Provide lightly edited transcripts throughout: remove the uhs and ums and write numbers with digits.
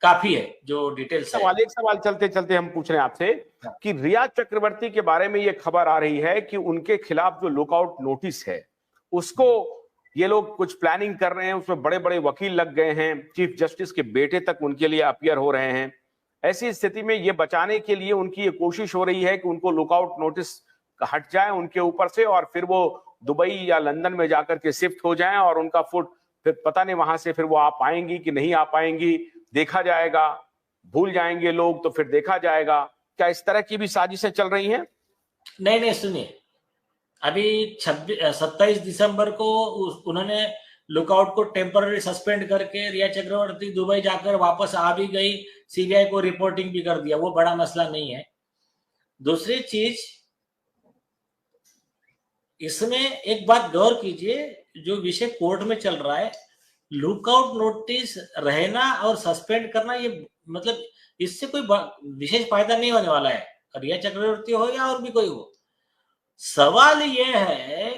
काफी है जो डिटेल्स है। एक सवाल चलते चलते हम पूछ रहे हैं आपसे कि रिया चक्रवर्ती के बारे में ये खबर आ रही है कि उनके खिलाफ जो लुकआउट नोटिस है उसको ये लोग कुछ प्लानिंग कर रहे हैं, उसमें बड़े बड़े वकील लग गए हैं, चीफ जस्टिस के बेटे तक उनके लिए अपीयर हो रहे हैं। ऐसी स्थिति में ये बचाने के लिए उनकी ये कोशिश हो रही है कि उनको लुकआउट नोटिस हट जाए उनके ऊपर से और फिर वो दुबई या लंदन में जाकर के शिफ्ट हो जाएं और उनका फुट फिर पता नहीं वहां से फिर वो आ पाएंगी कि नहीं आ पाएंगी, देखा जाएगा, भूल जाएंगे लोग तो फिर देखा जाएगा। क्या इस तरह की भी साजिशें चल रही हैं? नहीं, सुनिए, अभी 27 दिसंबर को उन्होंने लुकआउट को टेम्पररी सस्पेंड करके रिया चक्रवर्ती दुबई जाकर वापस आ भी गई, सीबीआई को रिपोर्टिंग भी कर दिया, वो बड़ा मसला नहीं है। दूसरी चीज, इसमें एक बात गौर कीजिए, जो विषय कोर्ट में चल रहा है, लुकआउट नोटिस रहना और सस्पेंड करना, ये मतलब इससे कोई विशेष फायदा नहीं होने वाला है, रिया चक्रवर्ती हो या और भी कोई हो। सवाल यह है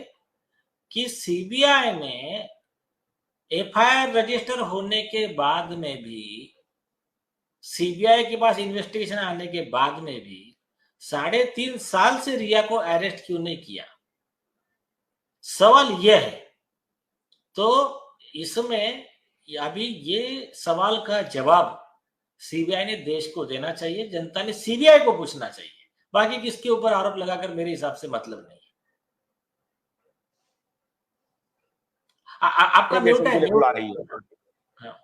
कि सीबीआई ने एफआईआर रजिस्टर होने के बाद में भी, सीबीआई के पास इन्वेस्टिगेशन आने के बाद में भी 3.5 साल से रिया को अरेस्ट क्यों नहीं किया, सवाल यह है। तो इसमें अभी ये सवाल का जवाब सीबीआई ने देश को देना चाहिए, जनता ने सीबीआई को पूछना चाहिए। बाकी किसके ऊपर आरोप लगाकर मेरे हिसाब से मतलब नहीं है। आपका म्यूट है, बुला रही है। हाँ,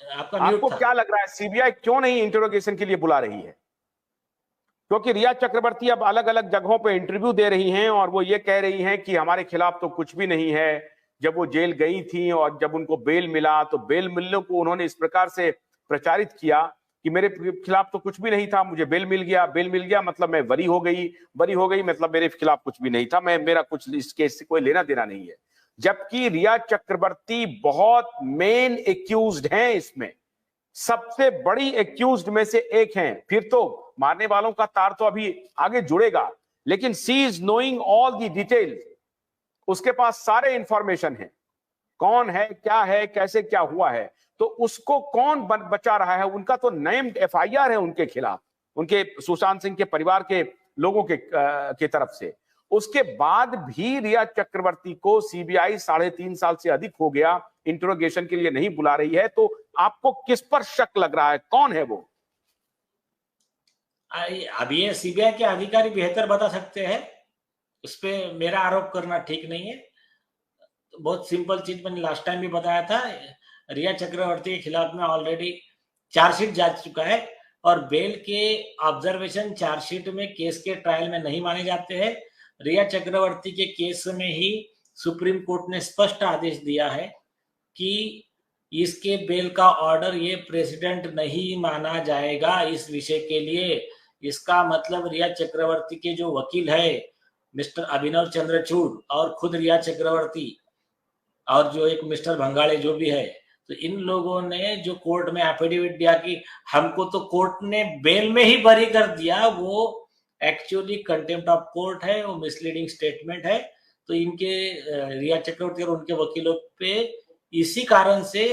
आपका म्यूट आपको था। क्या लग रहा है सीबीआई क्यों नहीं इंटरोगेशन के लिए बुला रही है? क्योंकि रिया चक्रवर्ती अब अलग अलग जगहों पे इंटरव्यू दे रही हैं और वो ये कह रही हैं कि हमारे खिलाफ तो कुछ भी नहीं है। जब वो जेल गई थी और जब उनको बेल मिला तो बेल मिलने को उन्होंने इस प्रकार से प्रचारित किया कि मेरे खिलाफ तो कुछ भी नहीं था, मुझे बेल मिल गया मतलब मैं बरी हो गई मतलब मेरे खिलाफ कुछ भी नहीं था, मेरा कुछ इस केस से कोई लेना देना नहीं है। जबकि रिया चक्रवर्ती बहुत मेन एक्यूज्ड हैं, इसमें सबसे बड़ी एक्यूज्ड में से एक हैं। फिर तो मारने वालों का तार तो अभी आगे जुड़ेगा, लेकिन she is knowing all the details, उसके पास सारे इंफॉर्मेशन है, कौन है, क्या है, कैसे क्या हुआ है, तो उसको कौन बचा रहा है? उनका तो नेम्ड एफआईआर है उनके खिलाफ, उनके सुशांत सिंह के परिवार के लोगों के तरफ से। उसके बाद भी रिया चक्रवर्ती को सीबीआई 3.5 साल से अधिक हो गया इंटरोगेशन के लिए नहीं बुला रही है। तो आपको किस पर शक लग रहा है, कौन है वो? अभी ये सीबीआई के अधिकारी बेहतर बता सकते हैं, उस पर मेरा आरोप करना ठीक नहीं है। बहुत सिंपल चीज मैंने लास्ट टाइम भी बताया था, रिया चक्रवर्ती के खिलाफ में ऑलरेडी चार्जशीट जा चुका है और बेल के ऑब्जर्वेशन चार्जशीट में केस के ट्रायल में नहीं माने जाते हैं। रिया चक्रवर्ती के केस में ही सुप्रीम कोर्ट ने स्पष्ट आदेश दिया है कि इसके बेल का ऑर्डर ये प्रेसिडेंट नहीं माना जाएगा इस विषय के लिए। इसका मतलब रिया चक्रवर्ती के जो वकील है मिस्टर अभिनव चंद्रचूड़ और खुद रिया चक्रवर्ती और जो एक मिस्टर भंगाले जो भी है, तो इन लोगों ने जो कोर्ट में एफिडेविट दिया कि हमको तो कोर्ट ने बेल में ही बरी कर दिया, वो एक्चुअली कंटेम्प्ट ऑफ कोर्ट है, वो मिसलीडिंग स्टेटमेंट है। तो इनके रिया चक्रवर्ती और उनके वकीलों पे इसी कारण से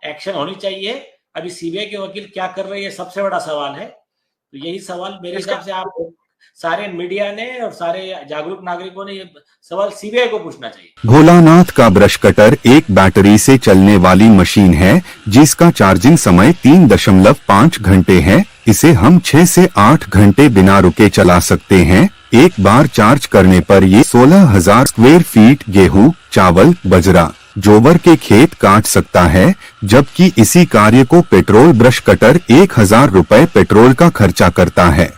एक्शन होनी चाहिए। अभी सीबीआई के वकील क्या कर रहे हैं, सबसे बड़ा सवाल है। तो यही सवाल मेरे हिसाब से आप सारे मीडिया ने और सारे जागरूक नागरिकों ने ये सवाल सीबीआई को पूछना चाहिए। भोलानाथ का ब्रश कटर एक बैटरी से चलने वाली मशीन है जिसका चार्जिंग समय 3.5 घंटे है। इसे हम 6 से 8 घंटे बिना रुके चला सकते हैं। एक बार चार्ज करने पर ये 16,000 स्क्वायर फीट गेहूं, चावल, बजरा, जोवर के खेत काट सकता है, जबकि इसी कार्य को पेट्रोल ब्रश कटर 1,000 रुपए पेट्रोल का खर्चा करता है।